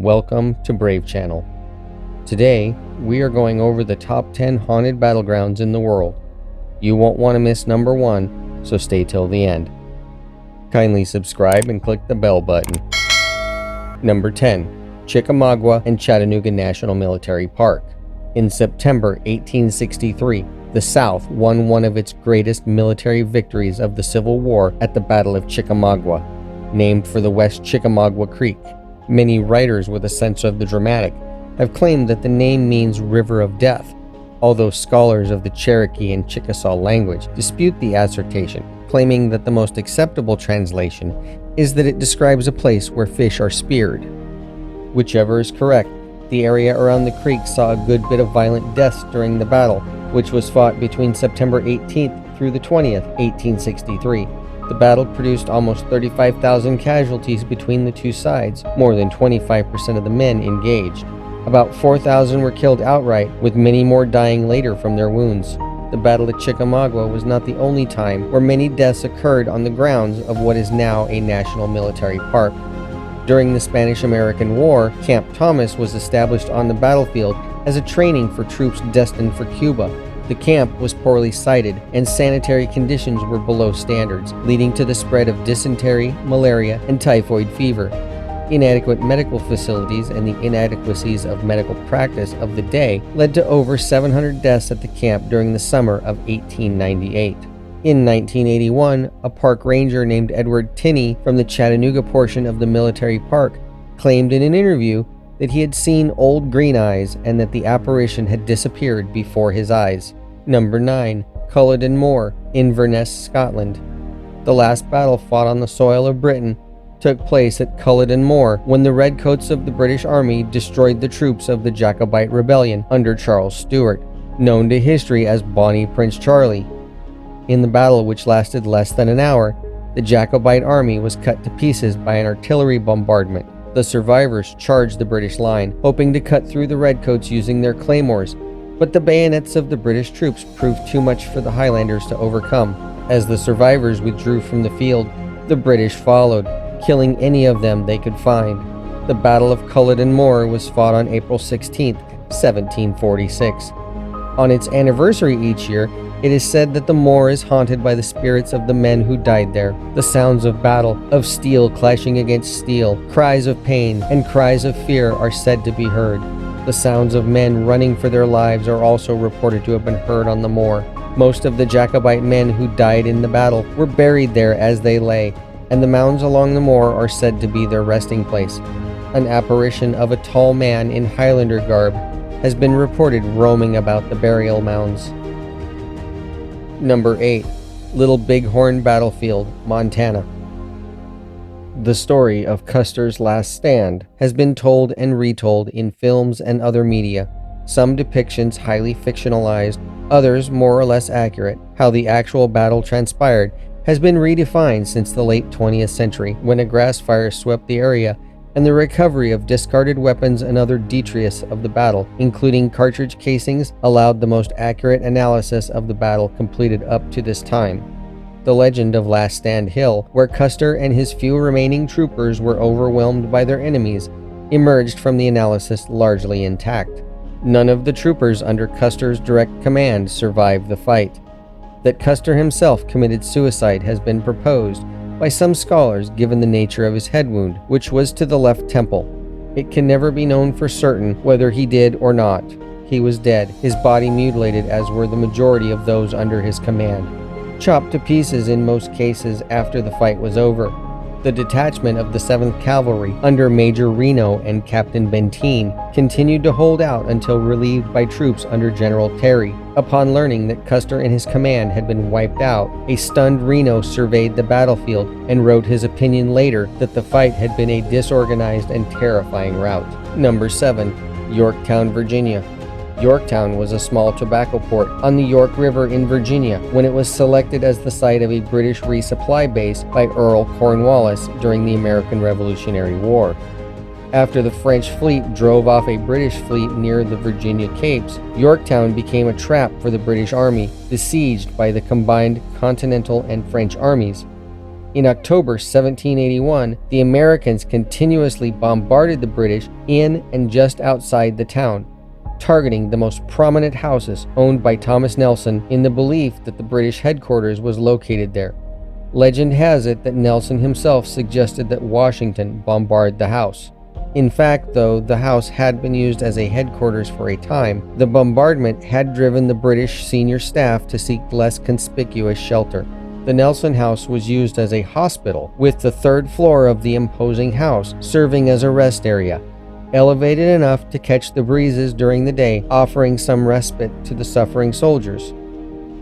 Welcome to Brave Channel. Today, we are going over the top 10 haunted battlegrounds in the world. You won't want to miss number 1, so stay till the end. Kindly subscribe and click the bell button. Number 10. Chickamauga and Chattanooga National Military Park. In September 1863, the South won one of its greatest military victories of the Civil War at the Battle of Chickamauga, named for the West Chickamauga Creek. Many writers with a sense of the dramatic have claimed that the name means River of Death, although scholars of the Cherokee and Chickasaw language dispute the assertion, claiming that the most acceptable translation is that it describes a place where fish are speared. Whichever is correct, the area around the creek saw a good bit of violent deaths during the battle, which was fought between September 18th through the 20th, 1863. The battle produced almost 35,000 casualties between the two sides, more than 25% of the men engaged. About 4,000 were killed outright, with many more dying later from their wounds. The Battle of Chickamauga was not the only time where many deaths occurred on the grounds of what is now a national military park. During the Spanish-American War, Camp Thomas was established on the battlefield as a training for troops destined for Cuba. The camp was poorly sited, and sanitary conditions were below standards, leading to the spread of dysentery, malaria, and typhoid fever. Inadequate medical facilities and the inadequacies of medical practice of the day led to over 700 deaths at the camp during the summer of 1898. In 1981, a park ranger named Edward Tinney from the Chattanooga portion of the military park claimed in an interview that he had seen old green eyes and that the apparition had disappeared before his eyes. Number 9. Culloden Moor, Inverness, Scotland. The last battle fought on the soil of Britain took place at Culloden Moor when the redcoats of the British Army destroyed the troops of the Jacobite Rebellion under Charles Stuart, known to history as Bonnie Prince Charlie. In the battle, which lasted less than an hour, the Jacobite army was cut to pieces by an artillery bombardment. The survivors charged the British line, hoping to cut through the redcoats using their claymores, but the bayonets of the British troops proved too much for the Highlanders to overcome. As the survivors withdrew from the field, the British followed, killing any of them they could find. The Battle of Culloden Moor was fought on April 16, 1746. On its anniversary each year, it is said that the moor is haunted by the spirits of the men who died there. The sounds of battle, of steel clashing against steel, cries of pain, and cries of fear are said to be heard. The sounds of men running for their lives are also reported to have been heard on the moor. Most of the Jacobite men who died in the battle were buried there as they lay, and the mounds along the moor are said to be their resting place. An apparition of a tall man in Highlander garb has been reported roaming about the burial mounds. Number 8. Little Bighorn Battlefield, Montana. The story of Custer's last stand has been told and retold in films and other media, some depictions highly fictionalized, others more or less accurate. How the actual battle transpired has been redefined since the late 20th century, when a grass fire swept the area and the recovery of discarded weapons and other detritus of the battle, including cartridge casings, allowed the most accurate analysis of the battle completed up to this time. The legend of Last Stand Hill, where Custer and his few remaining troopers were overwhelmed by their enemies, emerged from the analysis largely intact. None of the troopers under Custer's direct command survived the fight. That Custer himself committed suicide has been proposed by some scholars given the nature of his head wound, which was to the left temple. It can never be known for certain whether he did or not. He was dead, his body mutilated as were the majority of those under his command, chopped to pieces in most cases after the fight was over. The detachment of the 7th Cavalry under Major Reno and Captain Benteen continued to hold out until relieved by troops under General Terry. Upon learning that Custer and his command had been wiped out, a stunned Reno surveyed the battlefield and wrote his opinion later that the fight had been a disorganized and terrifying rout. Number 7. Yorktown, Virginia. Yorktown was a small tobacco port on the York River in Virginia when it was selected as the site of a British resupply base by Earl Cornwallis during the American Revolutionary War. After the French fleet drove off a British fleet near the Virginia Capes, Yorktown became a trap for the British Army, besieged by the combined Continental and French armies. In October 1781, the Americans continuously bombarded the British in and just outside the town, targeting the most prominent houses owned by Thomas Nelson in the belief that the British headquarters was located there. Legend has it that Nelson himself suggested that Washington bombard the house. In fact, though the house had been used as a headquarters for a time, the bombardment had driven the British senior staff to seek less conspicuous shelter. The Nelson House was used as a hospital, with the third floor of the imposing house serving as a rest area, elevated enough to catch the breezes during the day, offering some respite to the suffering soldiers.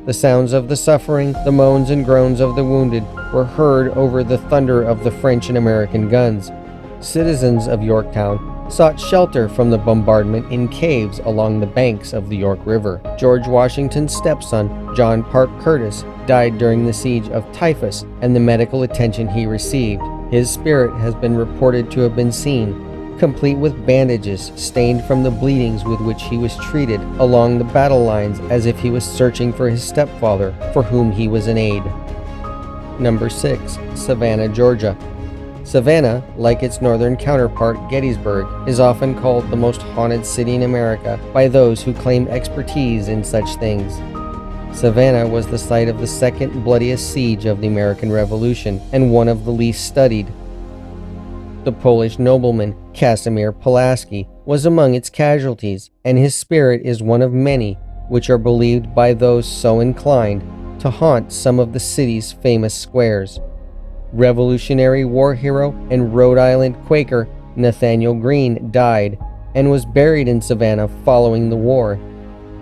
The sounds of the suffering, the moans and groans of the wounded were heard over the thunder of the French and American guns. Citizens of Yorktown sought shelter from the bombardment in caves along the banks of the York River. George Washington's stepson, John Parke Curtis, died during the siege of typhus and the medical attention he received. His spirit has been reported to have been seen, complete with bandages stained from the bleedings with which he was treated along the battle lines, as if he was searching for his stepfather, for whom he was an aide. Number 6. Savannah, Georgia. Savannah, like its northern counterpart Gettysburg, is often called the most haunted city in America by those who claim expertise in such things. Savannah was the site of the second bloodiest siege of the American Revolution, and one of the least studied. The Polish nobleman Casimir Pulaski was among its casualties, and his spirit is one of many which are believed by those so inclined to haunt some of the city's famous squares. Revolutionary war hero and Rhode Island Quaker Nathaniel Greene died and was buried in Savannah following the war.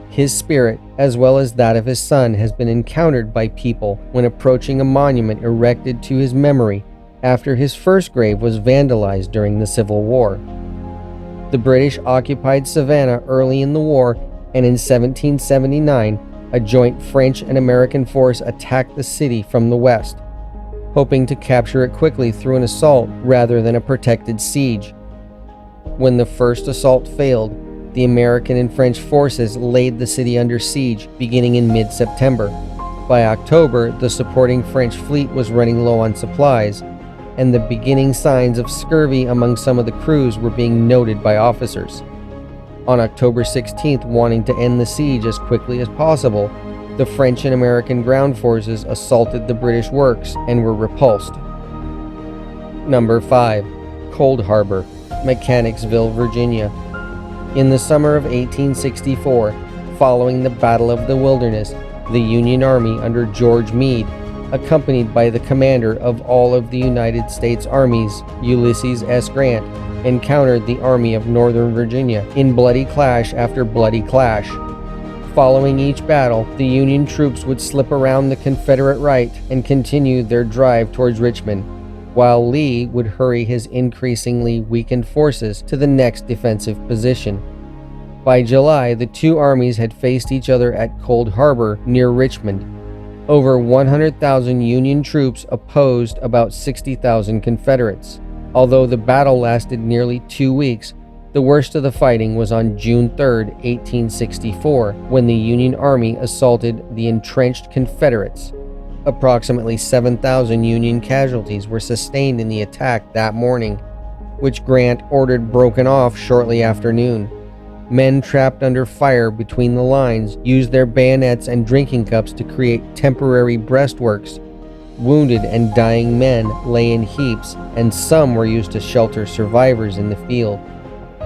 His spirit, as well as that of his son, has been encountered by people when approaching a monument erected to his memory after his first grave was vandalized during the Civil War. The British occupied Savannah early in the war, and in 1779, a joint French and American force attacked the city from the west, hoping to capture it quickly through an assault rather than a protected siege. When the first assault failed, the American and French forces laid the city under siege beginning in mid-September. By October, the supporting French fleet was running low on supplies, and the beginning signs of scurvy among some of the crews were being noted by officers. On October 16th, wanting to end the siege as quickly as possible, the French and American ground forces assaulted the British works and were repulsed. Number 5. Cold Harbor, Mechanicsville, Virginia. In the summer of 1864, following the Battle of the Wilderness, the Union Army under George Meade, accompanied by the commander of all of the United States armies, Ulysses S. Grant, encountered the Army of Northern Virginia in bloody clash after bloody clash. Following each battle, the Union troops would slip around the Confederate right and continue their drive towards Richmond, while Lee would hurry his increasingly weakened forces to the next defensive position. By July, the two armies had faced each other at Cold Harbor near Richmond. Over 100,000 Union troops opposed about 60,000 Confederates. Although the battle lasted nearly 2 weeks, the worst of the fighting was on June 3, 1864, when the Union Army assaulted the entrenched Confederates. Approximately 7,000 Union casualties were sustained in the attack that morning, which Grant ordered broken off shortly after noon. Men trapped under fire between the lines used their bayonets and drinking cups to create temporary breastworks. Wounded and dying men lay in heaps, and some were used to shelter survivors in the field.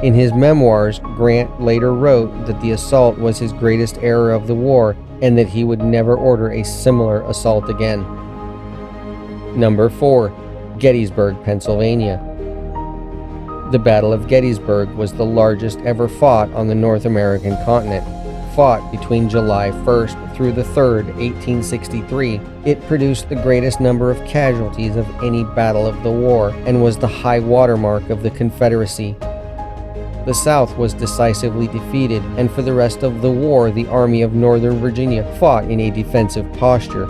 In his memoirs, Grant later wrote that the assault was his greatest error of the war and that he would never order a similar assault again. Number 4. Gettysburg, Pennsylvania. The Battle of Gettysburg was the largest ever fought on the North American continent. Fought between July 1st through the 3rd, 1863, it produced the greatest number of casualties of any battle of the war and was the high watermark of the Confederacy. The South was decisively defeated, and for the rest of the war, the Army of Northern Virginia fought in a defensive posture.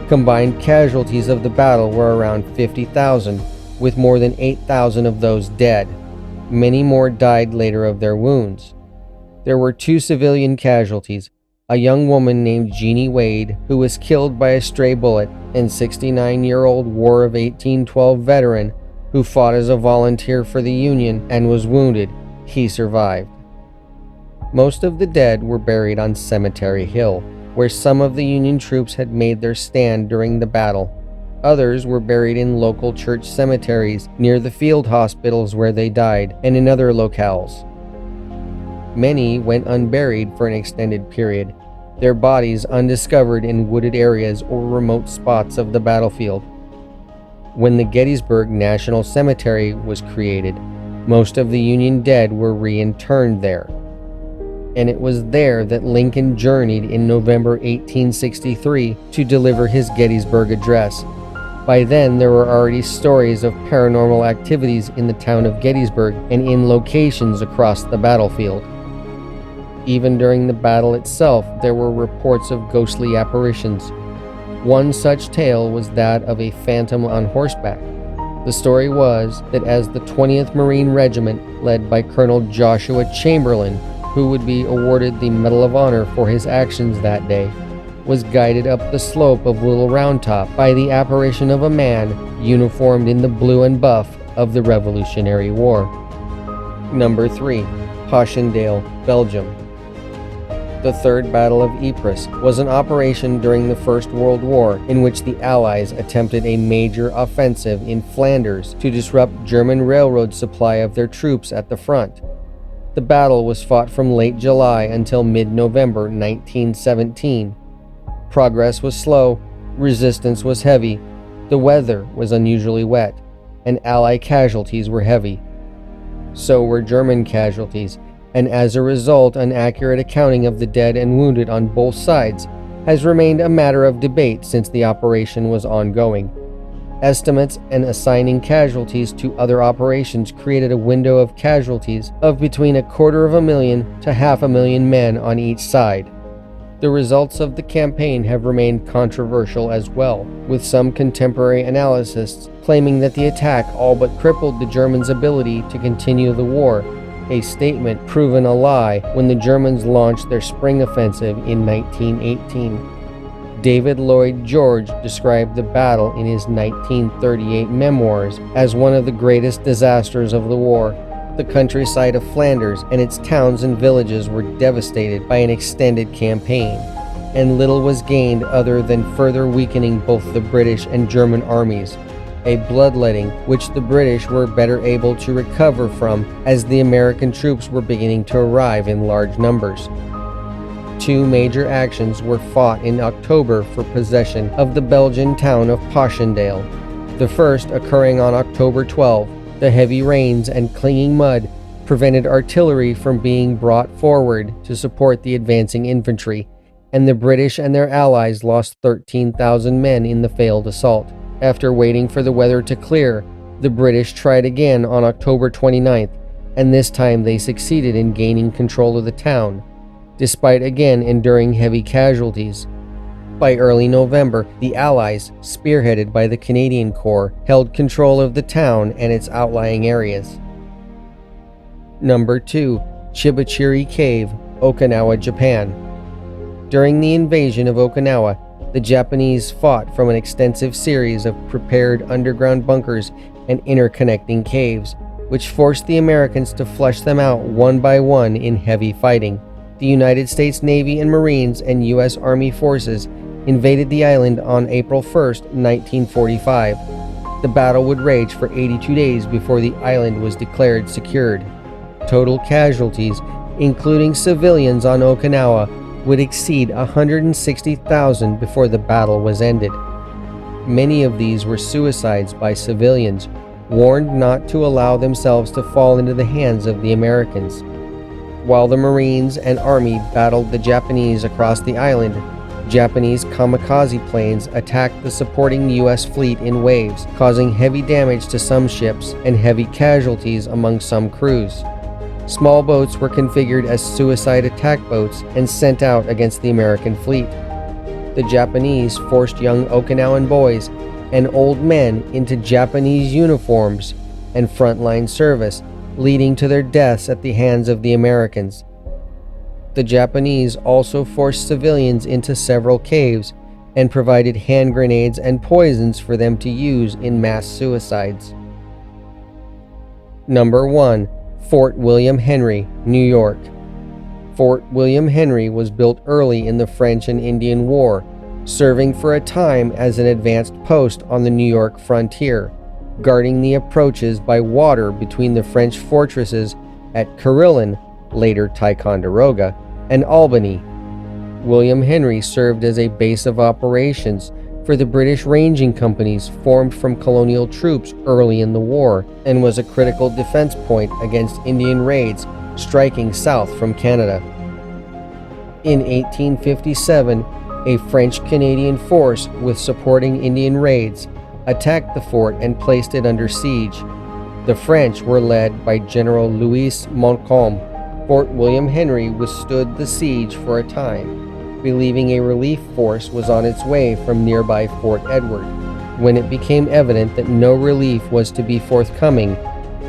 Combined casualties of the battle were around 50,000, with more than 8,000 of those dead. Many more died later of their wounds. There were 2 civilian casualties, a young woman named Jeannie Wade, who was killed by a stray bullet, and 69-year-old War of 1812 veteran who fought as a volunteer for the Union and was wounded. He survived. Most of the dead were buried on Cemetery Hill, where some of the Union troops had made their stand during the battle. Others were buried in local church cemeteries near the field hospitals where they died, and in other locales. Many went unburied for an extended period, their bodies undiscovered in wooded areas or remote spots of the battlefield. When the Gettysburg National Cemetery was created, most of the Union dead were reinterred there. And it was there that Lincoln journeyed in November 1863 to deliver his Gettysburg Address. By then, there were already stories of paranormal activities in the town of Gettysburg and in locations across the battlefield. Even during the battle itself, there were reports of ghostly apparitions. One such tale was that of a phantom on horseback. The story was that as the 20th Marine Regiment, led by Colonel Joshua Chamberlain, who would be awarded the Medal of Honor for his actions that day, was guided up the slope of Little Round Top by the apparition of a man uniformed in the blue and buff of the Revolutionary War. Number 3. Passchendaele, Belgium. The Third Battle of Ypres was an operation during the First World War in which the Allies attempted a major offensive in Flanders to disrupt German railroad supply of their troops at the front. The battle was fought from late July until mid-November 1917. Progress was slow, resistance was heavy, the weather was unusually wet, and Allied casualties were heavy. So were German casualties, and as a result, an accurate accounting of the dead and wounded on both sides has remained a matter of debate since the operation was ongoing. Estimates and assigning casualties to other operations created a window of casualties of between 250,000 to 500,000 men on each side. The results of the campaign have remained controversial as well, with some contemporary analysts claiming that the attack all but crippled the Germans' ability to continue the war, a statement proven a lie when the Germans launched their spring offensive in 1918. David Lloyd George described the battle in his 1938 memoirs as one of the greatest disasters of the war. The countryside of Flanders and its towns and villages were devastated by an extended campaign, and little was gained other than further weakening both the British and German armies, a bloodletting which the British were better able to recover from as the American troops were beginning to arrive in large numbers. Two major actions were fought in October for possession of the Belgian town of Passchendaele. The first occurring on October 12. The heavy rains and clinging mud prevented artillery from being brought forward to support the advancing infantry, and the British and their allies lost 13,000 men in the failed assault. After waiting for the weather to clear, the British tried again on October 29th, and this time they succeeded in gaining control of the town, despite again enduring heavy casualties. By early November, the Allies, spearheaded by the Canadian Corps, held control of the town and its outlying areas. Number 2. Chibichiri Cave, Okinawa, Japan. During the invasion of Okinawa, the Japanese fought from an extensive series of prepared underground bunkers and interconnecting caves, which forced the Americans to flush them out one by one in heavy fighting. The United States Navy and Marines and U.S. Army forces invaded the island on April 1, 1945. The battle would rage for 82 days before the island was declared secured. Total casualties, including civilians on Okinawa, would exceed 160,000 before the battle was ended. Many of these were suicides by civilians, warned not to allow themselves to fall into the hands of the Americans. While the Marines and Army battled the Japanese across the island, Japanese kamikaze planes attacked the supporting U.S. fleet in waves, causing heavy damage to some ships and heavy casualties among some crews. Small boats were configured as suicide attack boats and sent out against the American fleet. The Japanese forced young Okinawan boys and old men into Japanese uniforms and frontline service, leading to their deaths at the hands of the Americans. The Japanese also forced civilians into several caves and provided hand grenades and poisons for them to use in mass suicides. Number 1. Fort William Henry, New York. Fort William Henry was built early in the French and Indian War, serving for a time as an advanced post on the New York frontier, guarding the approaches by water between the French fortresses at Carillon, later Ticonderoga, and Albany. William Henry served as a base of operations for the British ranging companies formed from colonial troops early in the war, and was a critical defense point against Indian raids striking south from Canada. In 1857, a French-Canadian force with supporting Indian raids attacked the fort and placed it under siege. The French were led by General Louis Montcalm. Fort William Henry withstood the siege for a time, believing a relief force was on its way from nearby Fort Edward. When it became evident that no relief was to be forthcoming,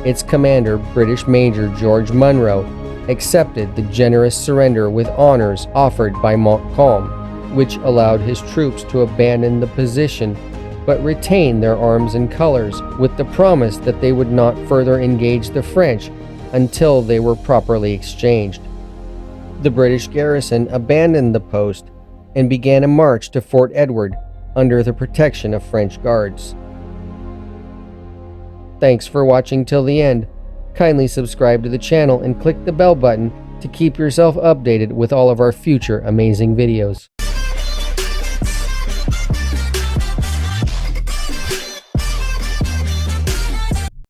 its commander, British Major George Munro, accepted the generous surrender with honors offered by Montcalm, which allowed his troops to abandon the position but retain their arms and colors, with the promise that they would not further engage the French until they were properly exchanged. The British garrison abandoned the post and began a march to Fort Edward under the protection of French guards. Thanks for watching till the end. Kindly subscribe to the channel and click the bell button to keep yourself updated with all of our future amazing videos.